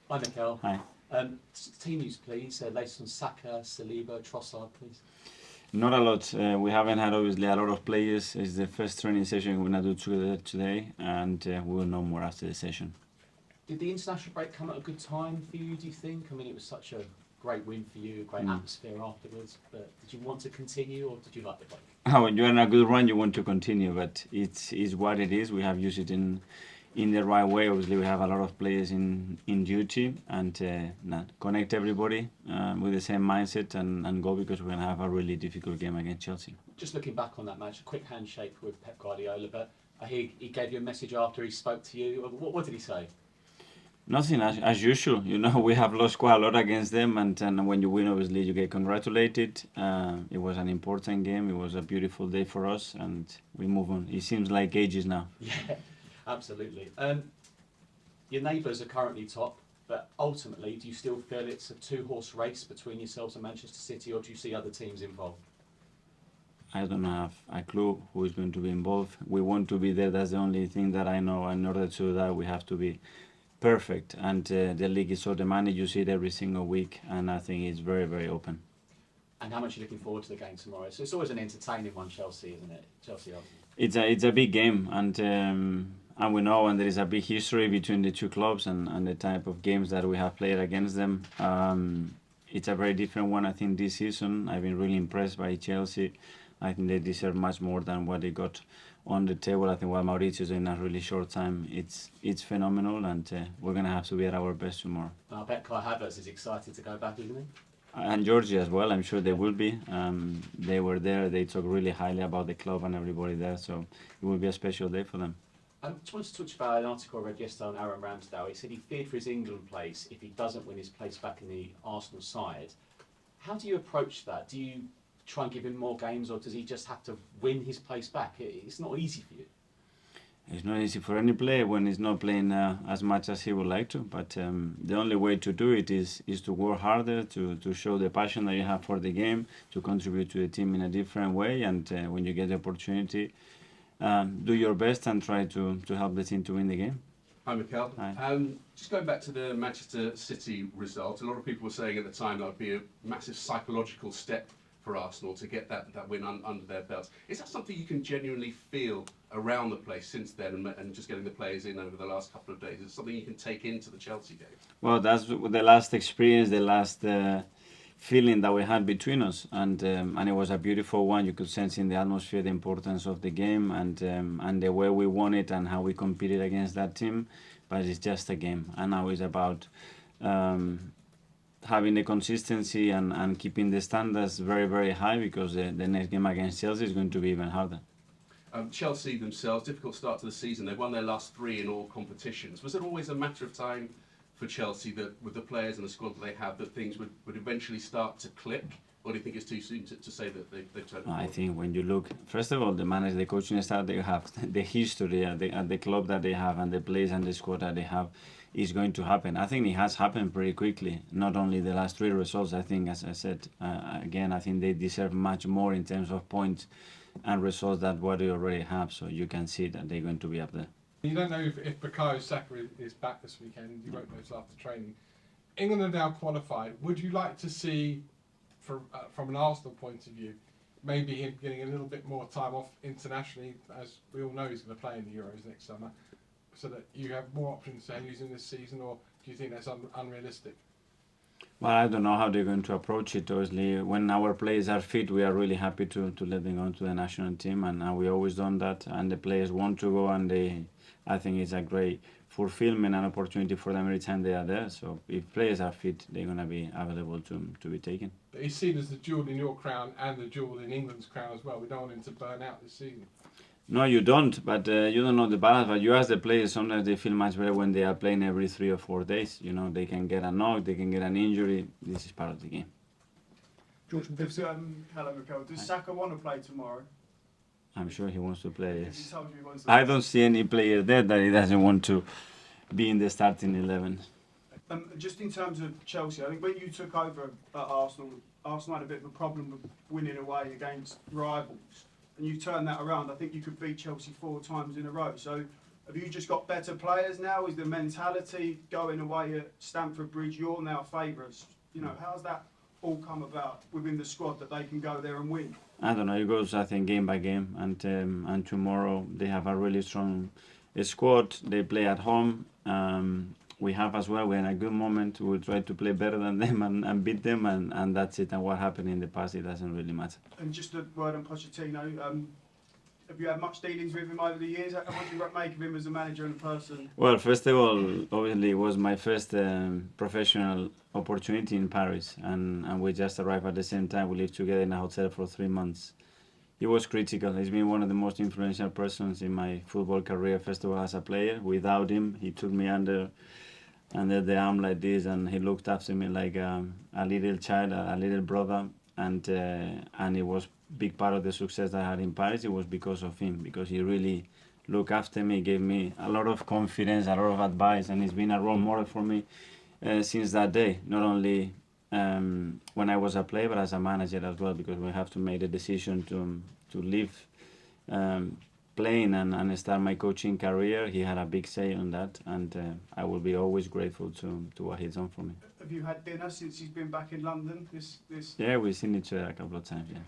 Hi, Mikel. Hi. Team news, please. Latest on Saka, Saliba, Trossard, please. Not a lot. We haven't had obviously a lot of players. It's the first training session we're gonna do together today, and we will know more after the session. Did the international break come at a good time for you, do you think? I mean, it was such a great win for you, a great atmosphere afterwards, but did you want to continue or did you like the break? When you're in a good run, you want to continue, but it is what it is. We have used it in the right way. Obviously, we have a lot of players in duty, and connect everybody with the same mindset and go, because we're going to have a really difficult game against Chelsea. Just looking back on that match, a quick handshake with Pep Guardiola, but I hear he gave you a message after he spoke to you. What did he say? Nothing, as usual. We have lost quite a lot against them, and when you win, obviously, you get congratulated. It was an important game. It was a beautiful day for us, and we move on. It seems like ages now. Yeah, absolutely. Your neighbours are currently top, but ultimately, do you still feel it's a two-horse race between yourselves and Manchester City, or do you see other teams involved? I don't have a clue who is going to be involved. We want to be there. That's the only thing that I know. In order to do that, we have to be perfect, and the league is so demanding. You see it every single week, and I think it's very, very open. And how much are you looking forward to the game tomorrow? So it's always an entertaining one, Chelsea, isn't it? Chelsea, Arsenal. It's a big game, and we know, and there is a big history between the two clubs, and the type of games that we have played against them. It's a very different one. I think this season I've been really impressed by Chelsea. I think they deserve much more than what they got on the table. I think what Mauricio is in a really short time, it's phenomenal, and we're going to have to be at our best tomorrow. I bet Kai Havertz is excited to go back, isn't he? And Georgia as well, I'm sure they will be. They were there, they talk really highly about the club and everybody there, so it will be a special day for them. I just wanted to touch about an article I read yesterday on Aaron Ramsdale. He said he feared for his England place if he doesn't win his place back in the Arsenal side. How do you approach that? Do you try and give him more games, or does he just have to win his place back? It's not easy for you. It's not easy for any player when he's not playing as much as he would like to, but the only way to do it is to work harder, to show the passion that you have for the game, to contribute to the team in a different way, and when you get the opportunity, do your best and try to help the team to win the game. Hi, Mikel. Hi. Just going back to the Manchester City result, a lot of people were saying at the time that would be a massive psychological step for Arsenal to get that win under their belts. Is that something you can genuinely feel around the place since then, and just getting the players in over the last couple of days? Is it something you can take into the Chelsea game? Well, that's the last experience, the last feeling that we had between us, and it was a beautiful one. You could sense in the atmosphere the importance of the game, and the way we won it and how we competed against that team. But it's just a game, and now it's about having the consistency and keeping the standards very, very high, because the next game against Chelsea is going to be even harder. Chelsea themselves, difficult start to the season. They've won their last 3 in all competitions. Was it always a matter of time for Chelsea that, with the players and the squad that they have, that things would eventually start to click? Or do you think it's too soon to say that they've turned it I forward? think when you look, first of all, the manager, the coaching staff they have, the history at the club that they have, and the players and the squad that they have, is going to happen. I think it has happened pretty quickly. Not only the last 3 results, I think, as I said, again, I think they deserve much more in terms of points and results than what they already have. So you can see that they're going to be up there. You don't know if Bukayo Saka is back this weekend. You won't know until after training. England are now qualified. Would you like to see, from an Arsenal point of view, maybe him getting a little bit more time off internationally, as we all know he's going to play in the Euros next summer, so that you have more options to using this season, or do you think that's unrealistic? Well, I don't know how they're going to approach it. Obviously, when our players are fit, we are really happy to let them go to the national team, and we always done that. And the players want to go, and I think it's a great fulfillment and opportunity for them every time they are there. So if players are fit, they're going to be available to be taken. But he's seen as the jewel in your crown and the jewel in England's crown as well. We don't want him to burn out this season. No, you don't, but you don't know the balance. But you ask the players, sometimes they feel much better when they are playing every 3 or 4 days. They can get a knock, they can get an injury. This is part of the game. George, hello, Mikel. Does Saka want to play tomorrow? I'm sure he wants to play. He Yes. told you he wants to I don't see any player there that he doesn't want to be in the starting 11. Just in terms of Chelsea, I think when you took over at Arsenal had a bit of a problem with winning away against rivals, and you turned that around. I think you could beat Chelsea 4 times in a row. So Have you just got better players now? Is the mentality going away at Stamford Bridge? You're now favourites. You know, how's that all come about within the squad that they can go there and win? I don't know. It goes, I think, game by game, and tomorrow they have a really strong squad. They play at home. We have as well. We're in a good moment. We'll try to play better than them and beat them, and that's it. And what happened in the past, it doesn't really matter. And just a word on Pochettino. Have you had much dealings with him over the years? What do you make of him as a manager and a person? Well, first of all, obviously, it was my first professional opportunity in Paris, and we just arrived at the same time. We lived together in a hotel for 3 months. He was critical. He's been one of the most influential persons in my football career, first of all, as a player. Without him, he took me under the arm like this, and he looked after me like a little child, a little brother, and it was big part of the success that I had in Paris. It was because of him, because he really looked after me, gave me a lot of confidence, a lot of advice, and he's been a role model for me since that day. Not only when I was a player, but as a manager as well, because we have to make the decision to leave playing and start my coaching career. He had a big say on that, and I will be always grateful to what he's done for me. Have you had dinner since he's been back in London? Yeah, we've seen each other a couple of times, yeah.